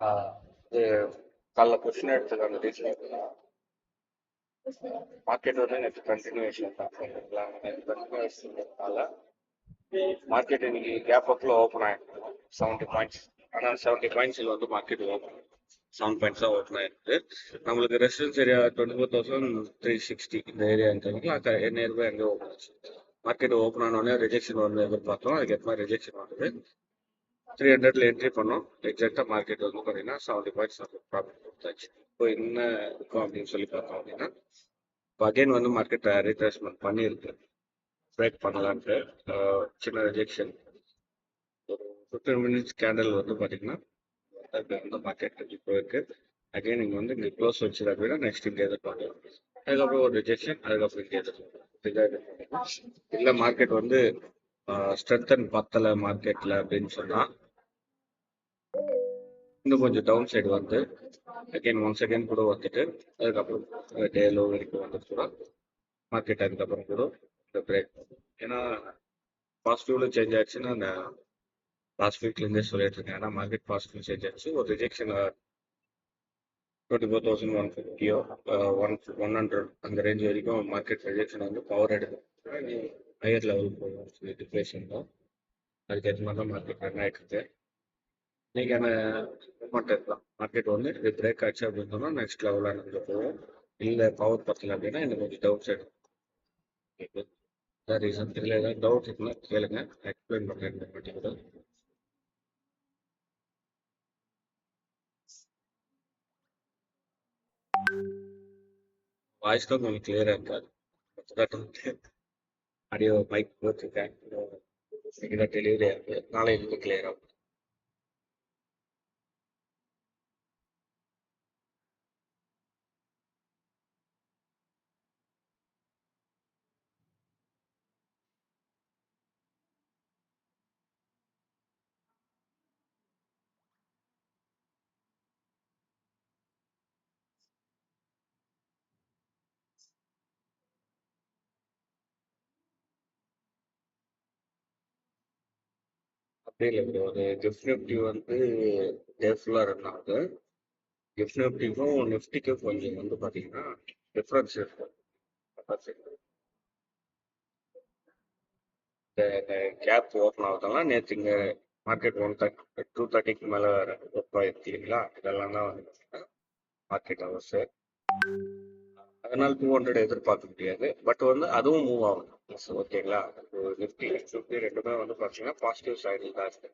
இது காலைல கொஸ்டின் எடுத்தது அந்த ரீசன் மார்க்கெட் வந்து நேற்று கண்டினியூஷன் தான் சரிங்களா. நேற்று கண்டினியூஷன்னால மார்க்கெட் இன்னைக்கு கேப் அப்ல ஓப்பன் ஆயிருக்கு 70 பாயிண்ட்ஸ். ஆனால் 70 பாயிண்ட்ஸில் வந்து மார்க்கெட் ஓப்பன் 7 பாயிண்ட்ஸ் தான் ஓப்பன் ஆயிருக்கு. நம்மளுக்கு ரெசிடன்ஸ் ஏரியா 24,360 இந்த ஏரியான்றதுல நியர்பை அங்கே ஓப்பன் ஆச்சு. மார்க்கெட் ஓப்பன் ஆனோடனே ரிஜெக்ஷன் வந்து எதிர்பார்த்தோம், அதுக்கேற்ற மாதிரி ரிஜெக்ஷன் வருது. 300ல என்ட்ரி பண்ணோம். எக்ஸாக்டா மார்க்கெட் வந்து பார்த்தீங்கன்னா 70 பாயிண்ட்ஸ் ப்ராஃபிட் கொடுத்தாச்சு. இப்போ என்ன இருக்கும் அப்படின்னு சொல்லி பார்த்தோம் அப்படின்னா, இப்போ அகைன் வந்து மார்க்கெட் ரீட்ரேஸ்மெண்ட் பண்ணியிருக்கு. பிரேக் பண்ணலான்ட்டு சின்ன ரிஜெக்ஷன் ஒரு 15 மினிட்ஸ் கேண்டல் வந்து பார்த்தீங்கன்னா வந்து மார்க்கெட் இப்போ இருக்கு. அகைன் இங்கே வந்து இங்கே க்ளோஸ் வச்சுது அப்படின்னா நெக்ஸ்ட் இங்கே எதிர்பார்க்கலாம். அதுக்கப்புறம் ஒரு ரிஜெக்ஷன், அதுக்கப்புறம் இங்கே எதிர்பார்க்கலாம். இல்லை மார்க்கெட் வந்து ஸ்ட்ரென்தன் பத்தலை மார்க்கெட்டில் அப்படின்னு சொன்னால் இன்னும் கொஞ்சம் டவுன் சைடு வந்து அகைன் ஒன்ஸ் அகைன் கூட வந்துட்டு அதுக்கப்புறம் டே லோ வரைக்கும் வந்துட்டு கூட மார்க்கெட் அதுக்கப்புறம் கூட இந்த பிரேக். ஏன்னா பாசிட்டிவ்ல சேஞ்ச் ஆச்சுன்னா நான் லாஸ்ட் வீக்லேருந்தே சொல்லிட்டு இருக்கேன். ஏன்னா மார்க்கெட் பாசிட்டிவ் சேஞ்ச் ஆச்சு. ஒரு ரிஜெக்ஷன் 24,150 100 அந்த ரேஞ்ச் வரைக்கும் மார்க்கெட் ரிஜெக்ஷன் வந்து பவர் எடுக்கும். ஹையர் லெவல் போகும் சொல்லிட்டு பேசியிருந்தோம். அதுக்கேற்ற மாதிரி தான் மார்க்கெட் ரன் ஆகிட்டு இருக்கு. இன்னைக்கான மூமெண்ட் இருக்கலாம். மார்க்கெட் வந்து இது பிரேக் ஆச்சு அப்படின்னு சொன்னால் நெக்ஸ்ட் லெவலாக நம்ம போவோம். இல்லை பவர் பத்தல அப்படின்னா இன்னும் கொஞ்சம் டவுன் சைடு. இதான் ரீசன். இதில் ஏதாவது டவுட் இருக்குன்னா கேளுங்க, எக்ஸ்பிளைன் பண்ணுறேன் இந்த பர்டிகுலர். வாய்ஸ் தான் கொஞ்சம் கிளியராக இருக்காது. ஆடியோ மைக் போட்டிருக்கேன், இன்னைக்கு டெலிவரி ஆகுது, நாளைக்கு கிளியர் ஆகும். அப்படி இல்லை ப்ரோ, அது கிஃப்ட் நிஃப்டி வந்து டே ஃபுல்லாக ரன் ஆகுது. கிஃப்ட் நிஃப்டிக்கும் நிஃப்டிக்கும் கொஞ்சம் வந்து பார்த்தீங்கன்னா டிஃப்ரென்ஸ் இருக்கும். இந்த கேப் ஓப்பன் ஆகுதெல்லாம் நேற்று இங்கே மார்க்கெட் 230க்கு மேலே ஒர்க் ஆயிருக்கு இல்லைங்களா. இதெல்லாம் தான் வந்து மார்க்கெட் ஹவர்ஸு. அதனால 200 எதிர்பார்க்க முடியாது. பட் வந்து அதுவும் மூவ் ஆகும். ஓகேங்களா. நிஃப்டி ஃபிஃப்டி ரெண்டுமே வந்து பார்த்தீங்கன்னா பாசிட்டிவ் சைடில் தான் இருக்கு.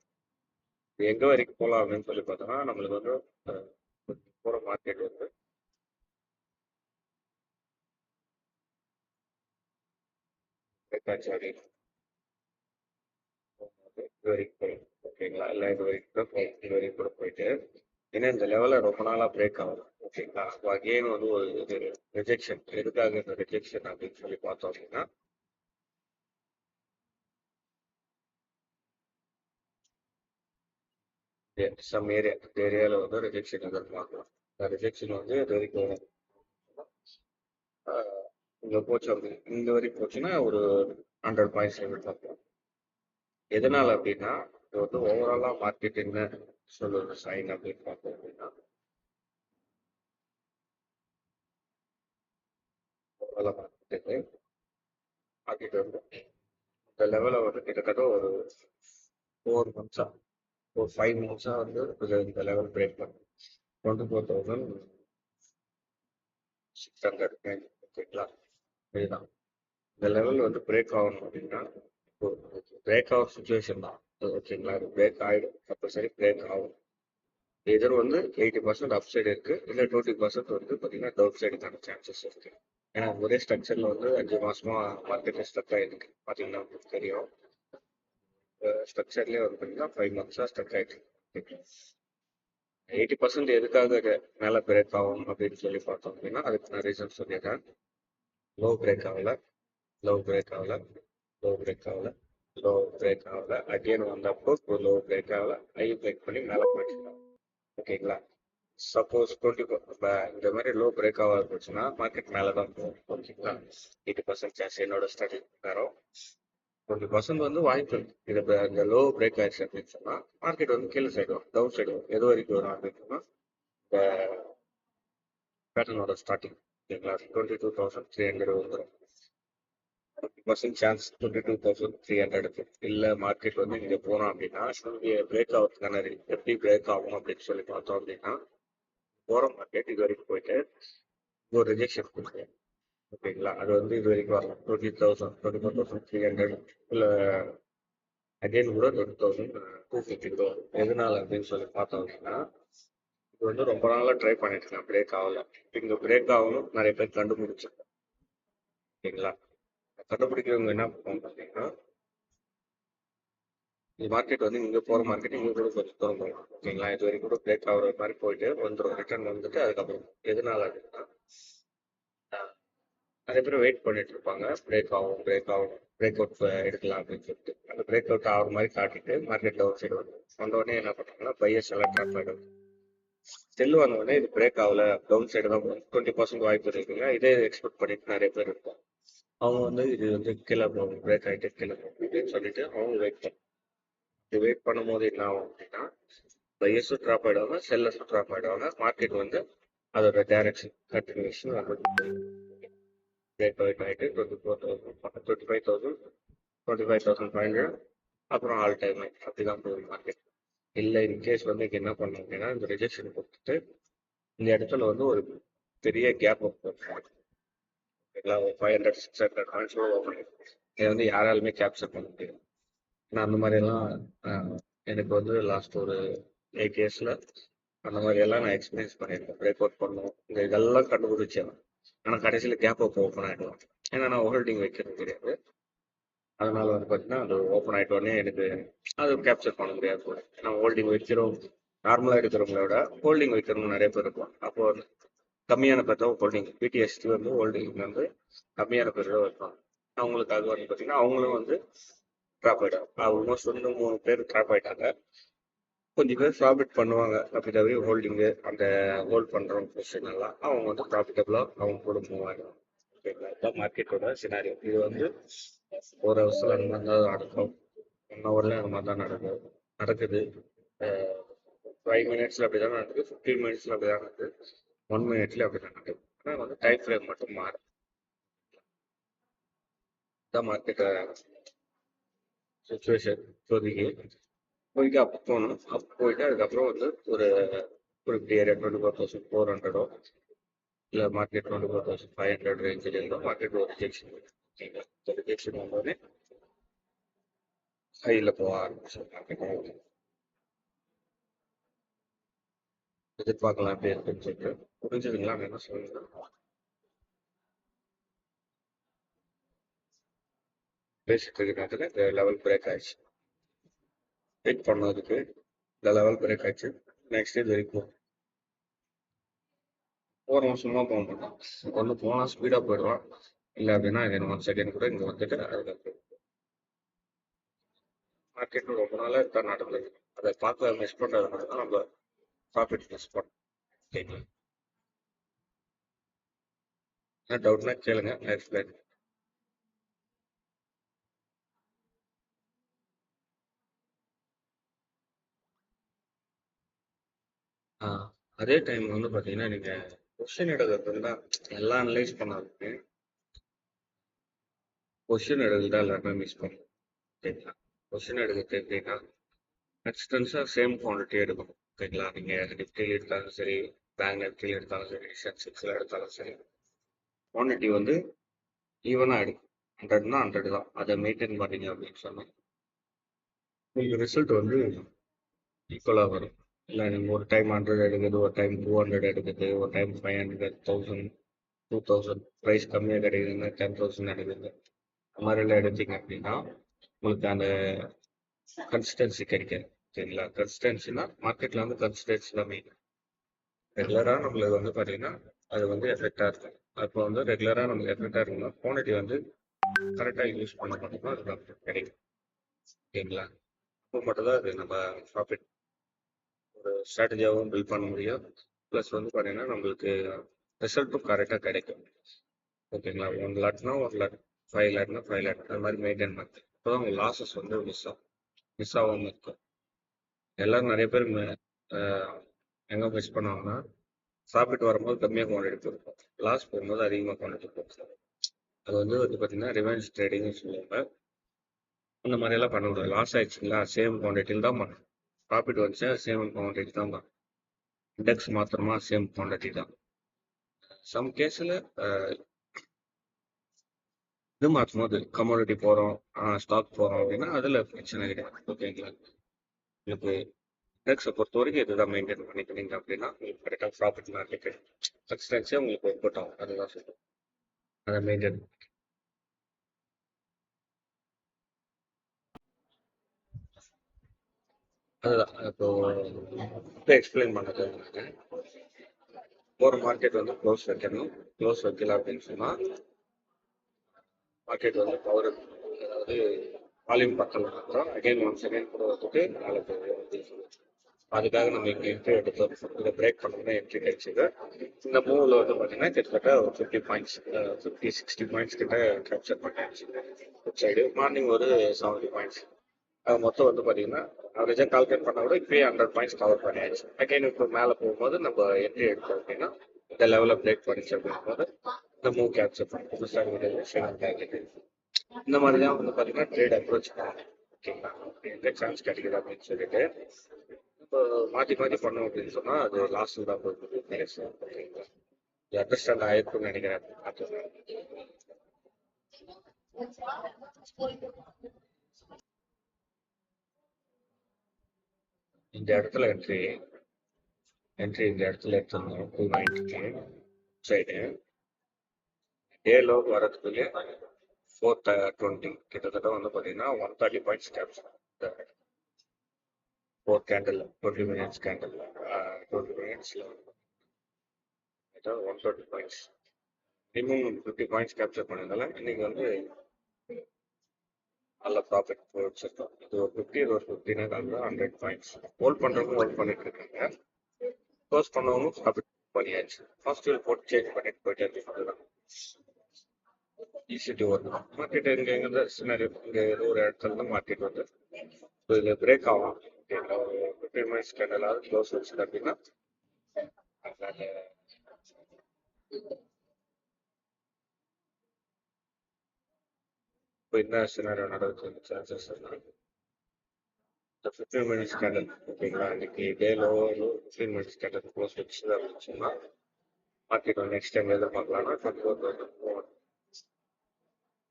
எங்கே வரைக்கும் போகலாம் அப்படின்னு சொல்லி பார்த்தோம்னா நம்மளுக்கு வந்து போகிற மார்க்கெட் வந்து இது வரைக்கும் போயிடும். ஓகேங்களா. இல்லை இது வரைக்கும் கூட போய் இது வரைக்கும் கூட போயிட்டு ஏன்னா இந்த லெவலில் ரொம்ப நாளாக பிரேக் ஆகும். ஓகேங்களா. அப்போ அகெயின் வந்து ஒரு இது ரிஜெக்ஷன். எதுக்காக இந்த ரிஜெக்ஷன் அப்படின்னு சொல்லி பார்த்தோம் அப்படின்னா சம் ஏரியா இந்த ஏரியாவில் வந்து ரிஜெக்ஷன் எதிர்பார்க்கலாம். இந்த ரிஜெக்ஷன் வந்து இது வரைக்கும் இங்கே போச்சு அப்படி இந்த வரைக்கும் போச்சுன்னா ஒரு 100 பாயிண்ட்ஸ் எதிர்பார்க்கலாம். எதனால் அப்படின்னா இது வந்து ஓவராலாக மார்க்கெட் என்ன சொல்லுற சைன் அப்படின்னு பார்த்தோம் அப்படின்னா ஓவராலாக மார்க்கெட் வந்து இந்த லெவலில் வந்து கிட்டத்தட்ட ஒரு 4 மந்த்ஸாக ஒரு 5 மந்த்ஸாக வந்து இந்த லெவல் பிரேக் பண்ணும் 24,600. ஓகேங்களா. இதுதான் இந்த லெவல் வந்து பிரேக் ஆகணும் அப்படின்னா பிரேக் ஆகிற சுச்சுவேஷன் தான். ஓகேங்களா. அது பிரேக் ஆகிடும், கம்பல்சரி பிரேக் ஆகும். எதிர் வந்து 80% அப் சைடு இருக்கு, இல்லை 20% வந்து பார்த்தீங்கன்னா டவுன் சைடுக்கான சான்சஸ் இருக்கு. ஏன்னா ஒரே ஸ்ட்ரக்சர்ல வந்து 5 மாசமா மார்க்கெட் ஸ்ட்ரக் ஆகிருக்கு. பார்த்தீங்கன்னா உங்களுக்கு தெரியும். ஸ்ட்ரக்சர்லேயே வந்து பார்த்தீங்கன்னா 5 மந்த்ஸாக ஸ்ட்ரக் ஆகிட்டு 80% எதுக்காக மேலே பிரேக் ஆகும் அப்படின்னு சொல்லி பார்த்தோம் அப்படின்னா அதுக்கு நான் ரீசன் சொல்லிடுறேன். லோ பிரேக் ஆகல, லோ பிரேக் ஆகல, லோ பிரேக் ஆகல, லோ பிரேக் ஆகல, அகைன் வந்தப்போ லோ பிரேக் ஆகல, ஹை பிரேக் பண்ணி மேலே போயிடுச்சு. ஓகேங்களா. சப்போஸ் 20 இந்த மாதிரி லோ பிரேக் ஆக போச்சுன்னா மார்க்கெட் மேலே தான் போகும். ஓகேங்களா. 80% சான்ஸ் என்னோட ஸ்டடி தரோம். 20% வந்து வாய்ப்பு இருக்கு. இது இப்ப இந்த லோ பிரேக் ஆயிடுச்சு அப்படின்னு சொன்னா மார்க்கெட் வந்து கீழே சைடு வரும், டவுன் சைடு வரும். எது வரைக்கும் வரும் அப்படின்னு சொன்னா இந்த பேட்டர்னோட ஸ்டார்டிங் ஓகேங்களா 22,300 வந்துடும். 50% சான்ஸ் 22,300 இல்லை மார்க்கெட் வந்து இங்கே போனோம் அப்படின்னா இங்கே பிரேக் ஆகிறதுக்கான எப்படி பிரேக் ஆகும் அப்படின்னு சொல்லி பார்த்தோம் அப்படின்னா போகிற மார்க்கெட் இது வரைக்கும் போயிட்டு ஒரு ரிஜெக்ஷன் கொடுக்குறேன் ஓகேங்களா. அது வந்து இது வரைக்கும் வரலாம் 20,000 24,300 இல்லை அகைன் கூட 20,250 கூட வரும். எதனால அப்படின்னு சொல்லி பார்த்தோம் அப்படின்னா இது வந்து ரொம்ப நாளாக ட்ரை பண்ணிட்டு இருக்கேன், பிரேக் ஆகல. இங்கே பிரேக் ஆகணும் நிறைய பேர் கண்டுபிடிச்சிருக்கேன் ஓகேங்களா. கண்டுபிடிக்கிறவங்க என்ன பண்ணுவாங்க பார்த்தீங்கன்னா இந்த மார்க்கெட் வந்து இங்கே போகிற மார்க்கெட் இங்கே கூட கொஞ்சம் தூரம் போகலாம் ஓகேங்களா. இது வரைக்கும் கூட பிரேக் ஆகிற மாதிரி போயிட்டு வந்துடும், ரிட்டர்ன் வந்துட்டு அதுக்கப்புறம் எதனால அப்படின்னா நிறைய பேர் வெயிட் பண்ணிட்டு இருப்பாங்க, பிரேக் ஆகும் பிரேக் அவுட் எடுக்கலாம் அப்படின்னு சொல்லிட்டு. அந்த பிரேக் அவுட் ஆகிற மாதிரி காட்டிட்டு மார்க்கெட்ல ஒரு சைடு வந்த உடனே என்ன பண்ணுறாங்கன்னா பையர்ஸ் எல்லாம் ட்ராப் ஆகிடும். செல்லு வந்த உடனே இது பிரேக் ஆகல, டவுன் சைடு தான் 20% வாய்ப்பு இருக்குங்க. இதே எக்ஸ்பெக்ட் பண்ணிட்டு நிறைய பேர் இருப்பாங்க. அவங்க வந்து இது வந்து கீழே போகும், பிரேக் ஆகிட்டு கீழே போகும் அப்படின்னு சொல்லிட்டு அவங்க வெயிட் பண்ணும். இது வெயிட் பண்ணும்போது என்ன ஆகும் அப்படின்னா பையர்ஸும் ட்ராப் ஆகிடுவாங்க, செல்லர்ஸும் ட்ராப் ஆகிடுவாங்க. மார்க்கெட் வந்து அதோட டைரக்ஷன் கண்டினியூஷன் பிரேக் அவுட் ஆகிட்டு 25,000 25,500 அப்புறம் ஆல் டைம் அப்படிதான் போகும் மார்க்கெட். இல்லை இன்கேஸ் வந்து என்ன பண்ணணும் அப்படின்னா இந்த ரிஜெக்ஷன் கொடுத்துட்டு இந்த இடத்துல வந்து ஒரு பெரிய கேப் ஓகேங்களா. ஒரு 500-600 பாயிண்ட்ஸ் ஓப்பன் இதை வந்து யாராலுமே கேப்சர் பண்ண முடியும். நான் அந்த மாதிரியெல்லாம் எனக்கு வந்து லாஸ்ட் ஒரு 8 இயர்ஸில் அந்த மாதிரியெல்லாம் நான் எக்ஸ்பீரியன்ஸ் பண்ணியிருக்கேன். பிரேக் அவுட் பண்ணுவோம் இந்த இதெல்லாம் கண்டுபிடிச்சேன். ஆனால் கடைசியில் கேப் அப் ஓப்பன் ஆகிடுவோம். ஏன்னா நான் ஹோல்டிங் வைக்கிறது கிடையாது. அதனால வந்து பார்த்தீங்கன்னா அது ஓப்பன் ஆகிட்ட உடனே எனக்கு அது கேப்சர் பண்ண முடியாது. நான் ஹோல்டிங் வைக்கிறோம் நார்மலாக எடுக்கிறவங்கள விட ஹோல்டிங் வைக்கிறவங்க நிறைய பேர் இருக்கும். அப்போ வந்து கம்மியான பேர் தான் ஹோல்டிங், பிடிஎஸ்டி வந்து ஹோல்டிங் வந்து கம்மியான பேர் தான் வைப்பாங்க. அவங்களுக்கு அது வந்து பார்த்தீங்கன்னா அவங்களும் வந்து ட்ராப் ஆகிட்டாங்க. ஆல்மோஸ்ட் வந்து 3 பேர் ட்ராப் ஆகிட்டாங்க. கொஞ்சம் பேர் ப்ராஃபிட் பண்ணுவாங்க. அப்படி தவிர ஹோல்டிங்கு அந்த ஹோல்ட் பண்ணுறவங்க பொசிஷன் எல்லாம் அவங்க வந்து ப்ராஃபிட்டபுளாக அவங்க கூட மூவ் ஆகிடும். ஓகேங்களா. இதுதான் மார்க்கெட்டோட சினாரியோ. இது வந்து ஒரு ஹவர்ஸில் அந்த மாதிரி தான் நடக்கும், 1 ஹவரில் அந்த மாதிரி தான் நடக்குது. 5 மினிட்ஸில் அப்படி தான் நடக்குது, 15 மினிட்ஸில் அப்படி தான் நடக்குது, 1 மினிட்ல அப்படி தான் நடக்குது. ஆனால் வந்து டைம் ஃப்ரேம் மட்டும் மாறும். இதுதான் மார்க்கெட்டை சுச்சுவேஷன். இப்போதைக்கு அப்போ போகணும், அப்போ போயிட்டு அதுக்கப்புறம் வந்து ஒரு குறிப்பிட்ட ஏரியா 24,400 இல்லை மார்க்கெட் 24,500 ரேஞ்சில் இருந்தால் மார்க்கெட் ஒரு ரிஜெக்ஷன். ஓகேங்களா. ரிஜெக்ஷன் வந்தோடனே ஹையில் போக ஆரம்பிச்சோம். மார்க்கெட் எதிர்பார்க்கலாம் எப்படி இருக்குன்னு சொல்லிட்டு புரிஞ்சுதுங்களா என்ன சொல்லுங்க. பேசிட்டு இருக்க நேரத்தில் இந்த லெவல் பிரேக் ஆயிடுச்சு. வெயிட் பண்ணதுக்கு இந்த லெவல் பிரேக் ஆயிடுச்சு. நெக்ஸ்ட் இது வரைக்கும் போகிறோம், சும்மா போக மாட்டோம். ஒன்று போனால் ஸ்பீடாக போயிடுவான், இல்லை அப்படின்னா இது 1 செகண்ட் கூட இங்கே வந்துட்டு அதுக்கப்புறம் மார்க்கெட் ரொம்ப நாளாக இதுதான் நடந்தது. அதை பார்க்க மிஸ் பண்ணுறதுனால தான் நம்ம ப்ராஃபிட் மிஸ் பண்ணோம். ஓகேங்களா. என்ன டவுட்னா கேளுங்க, நான் எக்ஸ்பிளைன். அதே டைம் வந்து பார்த்தீங்கன்னா நீங்கள் கொஸ்டின் எடுக்கிறது தான் எல்லாம் அனலைஸ் பண்ணாலுமே கொஸ்டின் எடுக்கிறது தான் எல்லாருமே மிஸ் பண்ணுவோம். ஓகேங்களா. கொஸ்டின் எடுக்கிறது எப்படின்னா எக்ஸ்டென்ஸாக சேம் குவான்டிட்டி எடுக்கணும். ஓகேங்களா. நீங்கள் நிஃப்டியில் எடுத்தாலும் சரி, பேங்க் நிஃப்டியில் எடுத்தாலும் சரி, சென்செக்ஸில் எடுத்தாலும் சரி, குவான்டிட்டி வந்து ஈவனாக எடுக்கும். 100னா 100 தான். அதை மெயின்டைன் பண்ணீங்க அப்படின்னு சொன்னால் உங்களுக்கு ரிசல்ட் வந்து ஈக்குவலாக வரும். இல்லை நீங்கள் ஒரு டைம் 100 எடுக்குது, ஒரு டைம் 200 எடுக்குது, ஒரு டைம் 500, 1000, 2000 ப்ரைஸ் கம்மியாக கிடைக்குதுன்னா 10,000 எடுக்குது. அந்த மாதிரிலாம் எடுத்தீங்க அப்படின்னா உங்களுக்கு அந்த கன்சிஸ்டன்சி கிடைக்காது. சரிங்களா. கன்சிஸ்டன்சினா மார்க்கெட்டில் வந்து கன்சிஸ்டன்சி தான் மெயின். ரெகுலராக நம்மளுக்கு வந்து பார்த்தீங்கன்னா அது வந்து எஃபெக்டாக இருக்கும். அப்போ வந்து ரெகுலராக நமக்கு எஃபெக்டாக இருக்கணும்னா குவான்டிட்டி வந்து கரெக்டாக யூஸ் பண்ண மட்டும்தான் அது நமக்கு கிடைக்கும். ஓகேங்களா. அப்போ மட்டும் தான் அது நம்ம ப்ராஃபிட் ஒரு ஸ்ட்ராட்டஜியாகவும் பில்ட் பண்ண முடியும். ப்ளஸ் வந்து பார்த்தீங்கன்னா நம்மளுக்கு ரிசல்ட்டும் கரெக்டாக கிடைக்கும். ஓகேங்களா. 1 லாட்னா 1 லாட், 5 லாட்னா 5 லாட், அது மாதிரி மெயின்டைன் பண்ணி அப்போதான் உங்கள் லாஸஸ் வந்து மிஸ் ஆகாமல் இருக்கும். எல்லாரும் நிறைய பேர் எங்கே மிஸ் பண்ணுவாங்கன்னா ப்ராஃபிட் வரும்போது கம்மியாக குவான்டிட்டி போயிருக்கும், லாஸ் போகும்போது அதிகமாக குவான்டிட்டி போகும். அது வந்து பார்த்தீங்கன்னா ரிவெஞ்ச் ட்ரேடிங்னு சொல்லுவாங்க. அந்த மாதிரியெல்லாம் பண்ணக்கூடாது. லாஸ் ஆயிடுச்சுங்களா சேம் குவான்டிட்டியில் தான் பண்ணணும். ப்ராஃபிட் வந்துச்சா சேம் குவான்டிட்டி தான் பண்ணணும். இண்டெக்ஸ் மாத்திரமா சேம் குவான்டிட்டி தான். சம் கேஸில் இது மாற்றும் போது கமோடிட்டி போகிறோம், ஸ்டாக் போகிறோம் அப்படின்னா அதில் பிரச்சனை கிடையாது. ஓகேங்களா? உங்களுக்கு இண்டெக்ஸை பொறுத்த வரைக்கும் இதுதான் மெயின்டைன் பண்ணிக்கிறீங்க அப்படின்னா உங்களுக்கு கரெக்டாக ப்ராஃபிட் மார்க்கெட் சக்ஸன்ஸே உங்களுக்கு ஒர்க் அவுட் ஆகும். அதுதான் சொல்லுவோம், அதை மெயின்டைன். அதுதான் இப்போ எக்ஸ்பிளைன் பண்ணது. போகிற மார்க்கெட் வந்து க்ளோஸ் வைக்கணும். க்ளோஸ் வைக்கல அப்படின்னு சொன்னால் மார்க்கெட் வந்து பவர், அதாவது வால்யூம் பக்கம் அப்புறம் அகைன் 1 செகண்ட் கூட வந்துட்டு மேலே போகுது அப்படின்னு சொல்லுவோம். அதுக்காக நம்ம இங்கே என்ட்ரி எடுத்தோம். இதை பிரேக் பண்ணோம்னா என்ட்ரி கிடைச்சிது. இந்த மூவில் வந்து பார்த்தீங்கன்னா கிட்டத்தட்ட ஒரு 50 பாயிண்ட்ஸ் 50-60 பாயிண்ட்ஸ் கிட்ட கேப்சர் பண்ணியாச்சு. சைடு மார்னிங் ஒரு 70 பாயிண்ட்ஸ். அது மொத்தம் வந்து பார்த்தீங்கன்னா அவரேஜாக கால்குலேட் பண்ண விட இப்போயே 100 பாயிண்ட்ஸ் கவர் பண்ணியாச்சு. அகைன் இப்போ மேலே போகும்போது நம்ம என்ட்ரி எடுத்தோம் அப்படின்னா இந்த லெவலில் பிரேக் பண்ணிச்சு அப்படிங்கும்போது இந்த மூவ் கேப்சர் பண்ணி இந்த மாதிரி தான் வந்து பார்த்தீங்கன்னா ட்ரேட் அப்ரோச் பண்ணணும். ஓகேங்களா? எந்த சான்ஸ் கிடைக்குது அப்படின்னு சொல்லிட்டு இப்போ மாற்றி மாற்றி பண்ணோம் அப்படின்னு சொன்னால் அது லாஸ்ட்டில் தான் போகுது. ஓகேங்களா? இது அண்டர்ஸ்டாண்ட் ஆயிருக்கும்னு நினைக்கிறேன். இந்த இடத்துல என்ட்ரி இந்த இடத்துல எடுத்துருந்தோம் 290 சைடு டே லோ வரதுக்குள்ளே 420 கிட்டத்தட்ட வந்து பார்த்தீங்கன்னா 130 points capture. 4 candle 20 minutes candle 20 மினிட்ஸில் 130 பாயிண்ட்ஸ் மினிமம் 50 பாயிண்ட்ஸ் கேப்சர் பண்ணதால இன்னைக்கு வந்து நல்ல ப்ராஃபிட் வச்சிருக்கோம். இது ஒரு 50, இது ஒரு 15 100 பாயிண்ட்ஸ் ஹோல்ட் பண்ணுறவங்க ஹோல்ட் பண்ணிட்டு இருக்காங்க. க்ளோஸ் பண்ணவங்க ப்ராஃபிட் பண்ணியாச்சு. ஃபர்ஸ்ட் போட்டு சேஞ்ச் பண்ணிட்டு போயிட்டே இருக்காங்க. ஈஸி வரும் மார்க்கெட். இங்கே சினாரியோ இங்கே ஏதோ ஒரு இடத்துல தான் மார்க்கெட் வந்து இதில் பிரேக் ஆகும். ஓகேங்களா? ஒரு 15 மினிட்ஸ் கேண்டலாவது க்ளோஸ் வச்சுது அப்படின்னா இப்போ என்ன சினாரியோ நடக்குது சான்சஸ் இந்த 15 மினிட்ஸ் கேண்டல். ஓகேங்களா? இன்னைக்கு day low 15 minutes candle close வச்சுது அப்படின்னு சொன்னால் மார்க்கெட் வந்து நெக்ஸ்ட் டைம் எதிர்பார்க்கலாம்னா 24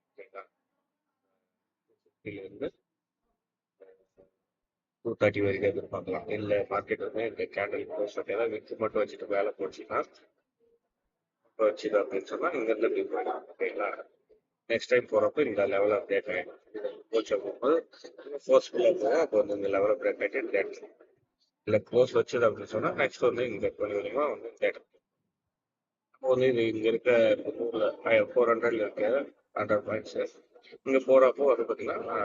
ஓகேங்களா? இருந்து 230 வரைக்கும் எதிர்பார்க்கலாம். இல்லை மார்க்கெட் வந்து இந்த கேண்டல் க்ளோஸ் ஏதாவது விற்று மட்டும் வச்சுட்டு வேலை போச்சுன்னா வச்சுது அப்படின்னு சொன்னால் இங்கேருந்து இப்படி போயிடும். ஓகேங்களா? நெக்ஸ்ட் டைம் போகிறப்போ இந்த லெவலில் பிரேக் ஆகிடும். போச்சு போகும்போது ஃபோர்ஸ்ஃபுல்லாக போகும். அப்போ வந்து இந்த லெவலில் பிரேக் ஆகிட்டு இந்த இடத்துல இல்லை க்ளோஸ் வச்சுது அப்படின்னு சொன்னால் நெக்ஸ்ட் வந்து இங்கே கொஞ்சமாக வந்து இந்த இடத்துல அப்போ வந்து இது இங்கே இருக்க 400 இருக்க 100 பாயிண்ட்ஸு இங்கே போகிறப்போ வந்து பார்த்தீங்கன்னா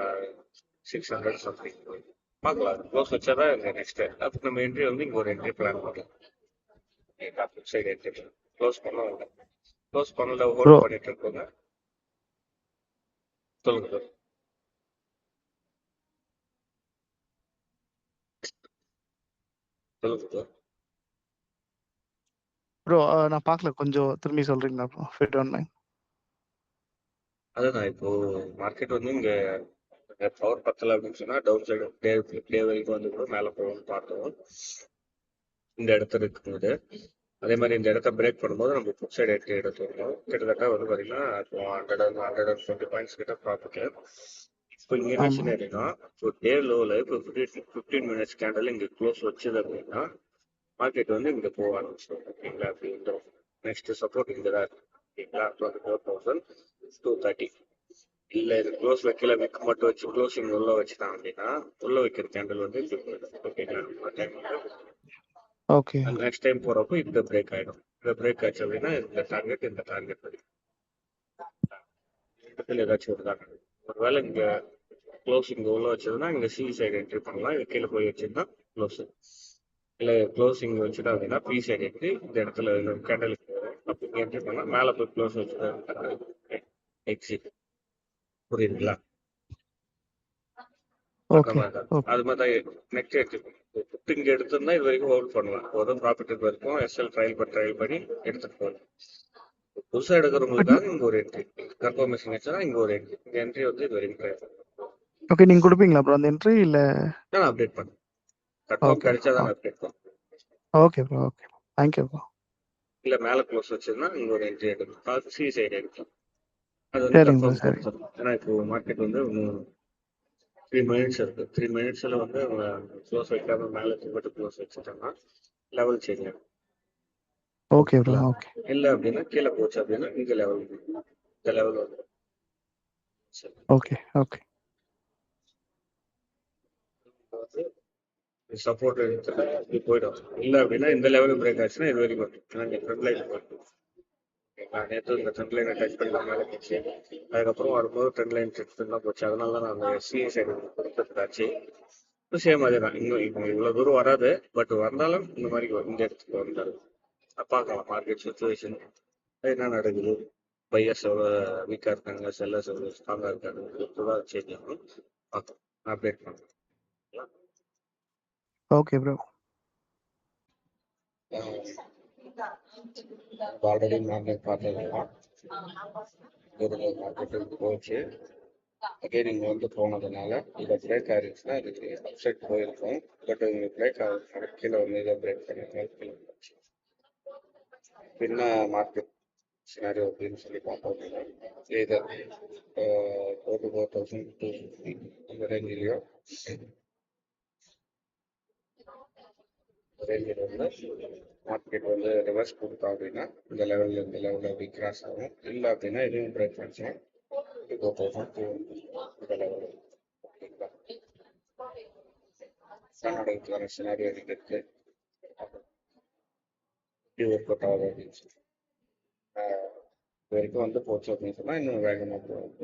600 சம்திங் பார்க்கலாம். க்ளோஸ் வச்சா தான் இங்கே நெக்ஸ்ட் அப்போ நம்ம என்ட்ரி வந்து இங்கே ஒரு என்ட்ரி பிளான் பண்ணலாம். சைடு என்ட்ரி க்ளோஸ் பண்ண க்ளோஸ் பண்ணல ஹோல்ட் பண்ணிட்டு இருக்கோங்க. சொல்லுங்க சார். சொல்லுங்க சார். ப்ரோ நான் பார்க்கல, கொஞ்சம் திரும்பி சொல்றீங்களா ப்ரோ? ஃபிட் ஆன்லைன் அதுதான் இப்போ மார்க்கெட் வந்து இங்கே பவர் பத்தலை அப்படின்னு சொன்னால் டவுன் சைடு டே வரைக்கும் வந்து கூட மேலே போகணும்னு பார்த்தோம். இந்த இடத்துல இருக்கும்போது அதே மாதிரி இந்த இடத்த பிரேக் பண்ணும்போது நம்ம புட் சைடு எடுத்துக்கணும். கிட்டத்தட்ட வந்து பார்த்தீங்கன்னா 120 பாயிண்ட்ஸ் கிட்ட ப்ராஃபிட். இப்போ இங்கே என்ன சினாரியோனா இப்போ டே லோவில் இப்போ 15 மினிட்ஸ் கேண்டல் இங்கே க்ளோஸ் வச்சது அப்படின்னா மார்க்கெட் வந்து இங்கே போக ஆரம்பிச்சிடும். ஓகேங்களா? அப்படின்ற நெக்ஸ்ட் சப்போர்ட் இங்கே தான் இருக்கு. ஓகேங்களா? 24,230. இல்லை இது க்ளோஸ் வைக்கல விற்க மட்டும் வச்சு க்ளோசிங் உள்ள வச்சுட்டான் அப்படின்னா உள்ள வைக்கிற கேண்டல் வந்து ஓகேங்களா? டைம் வந்து ஓகே. நெக்ஸ்ட் டைம் போகிறப்போ இந்த பிரேக் ஆகிடும். இந்த பிரேக் ஆச்சு அப்படின்னா இந்த டார்கெட் வரும். இடத்துல ஏதாச்சும் ஒரு டார்கெட் ஒருவேளை இங்கே க்ளோஸ் இங்கே உள்ள வச்சதுன்னா இங்கே சி சைடு என்ட்ரி பண்ணலாம். இது கீழே போய் வச்சுருந்தா க்ளோஸ். இல்லை க்ளோசிங் வச்சுட்டா அப்படின்னா பி சைடு என்ட்ரி இந்த இடத்துல கேண்டலுக்கு அப்போ இங்கே என்ட்ரி பண்ணால் மேலே போய் க்ளோஸ் வச்சுட்டு எக்ஸிட். புரியுதுங்களா? அந்த ஓகே மாதிரி தான். ஓகே அது மாதிரி தான் நெக்ஸ்ட் எடுத்துக்கணும். புட்டு இங்கே எடுத்திருந்தா இது வரைக்கும் ஹோல்ட் பண்ணலாம். ஒரு ப்ராஃபிட் வரைக்கும் எஸ்எல் ட்ரையல் பண்ணி எடுத்துட்டு போகலாம். புதுசா எடுக்கிறவங்களுக்காக இங்க ஒரு என்ட்ரி, கன்ஃபர்மேஷன் வச்சுன்னா இங்க ஒரு என்ட்ரி. இந்த என்ட்ரி வந்து இது வரைக்கும் ட்ரை ஓகே நீங்க கொடுப்பீங்களா ப்ரோ அந்த என்ட்ரி இல்ல? நான் அப்டேட் பண்ணேன். கன்ஃபார்ம் ஓகே கிடைச்சா தான் அப்டேட் பண்ணேன். Okay bro okay thank you bro. இல்ல மேல க்ளோஸ் வச்சிருந்தா இங்க ஒரு என்ட்ரி எடுக்கும். அது சி சைடு எடுக்கலாம். அது வந்து சரிங்க ப்ரோ கன்ஃபார்ம் சரி. பொறுத்து. ஏன்னா இப்போ மார்க்கெட் வந்து 3 மினிட்ஸ் இருக்கு. 3 மினிட்ஸ்ல வந்து அவங்க க்ளோஸ் வைக்காம மேல திரும்ப க்ளோஸ் வச்சுட்டாங்கன்னா லெவல் சேஞ்ச் ஆகும். ஓகே ப்ரோ ஓகே இல்ல அப்படின்னா கீழே போச்சு அப்படின்னா இங்க லெவல் இந்த லெவல் வந்து சரி. ஓகே ஓகே சப்போர்ட் எடுத்துட்டு இப்படி போயிடும். இல்ல அப்படின்னா இந்த லெவல் பிரேக் ஆச்சுன்னா இது வரைக்கும் வரும். ஏன்னா இங்க ட்ரெண்ட் லைன் போயிடும். நேற்று இந்த ட்ரெண்ட் லைனை டச் பண்ணி மேலே போச்சு. அதுக்கப்புறம் வரும்போது ட்ரெண்ட் லைன் டச் பண்ணலாம் போச்சு. அதனால தான் நான் அந்த எஸ்சிஐ சைடு கொடுத்துருக்காச்சு. சேம் அதே தான். இன்னும் இப்போ இவ்வளோ தூரம் வராது. பட் வந்தாலும் இந்த மாதிரி இந்த இடத்துக்கு வந்தாரு பார்க்கலாம். மார்க்கெட் சுச்சுவேஷன் என்ன நடக்குது, பையர்ஸ் எவ்வளோ வீக்காக இருக்காங்க, செல்லர்ஸ் எவ்வளோ ஸ்ட்ராங்காக இருக்காங்க, சேஞ்ச் ஆகும். பார்க்கலாம், அப்டேட் பண்ணலாம். Okay bro. ஆல்ரெடி மார்க்கெட் பார்த்ததுலாம் மார்க்கெட்டுக்கு போச்சு. அகைன் இங்கே வந்து போனதுனால இதை பிரேக் ஆயிருச்சுன்னா இதுக்கு அப்செட் போயிருக்கும். பட் இங்கே பிரேக் ஆகுது கீழே வந்து இதை பிரேக் பண்ணினால கீழே போச்சு. பின்ன மார்க்கெட் சினாரியோ அப்படின்னு சொல்லி பார்த்தோம் அப்படின்னா இது 44,250 அந்த ரேஞ்சிலையோ ரேஞ்சில் வந்து மார்க்கெட் வந்து ரிவர்ஸ் கொடுத்தோம் அப்படின்னா இந்த லெவலில் இந்த லெவலில் அப்படி கிராஸ் ஆகும். இல்லை அப்படின்னா எதுவும் பிரேக் பண்ணிச்சுன்னா 24,200 இந்த லெவலில் கர்நாடகத்துக்கான சினாரியோ இருக்கு. இது ஒர்க் அவுட் ஆகுது அப்படின்னு சொல்லி இது வரைக்கும் வந்து போச்சு அப்படின்னு சொன்னால் இன்னும் வேகமாக போகும்.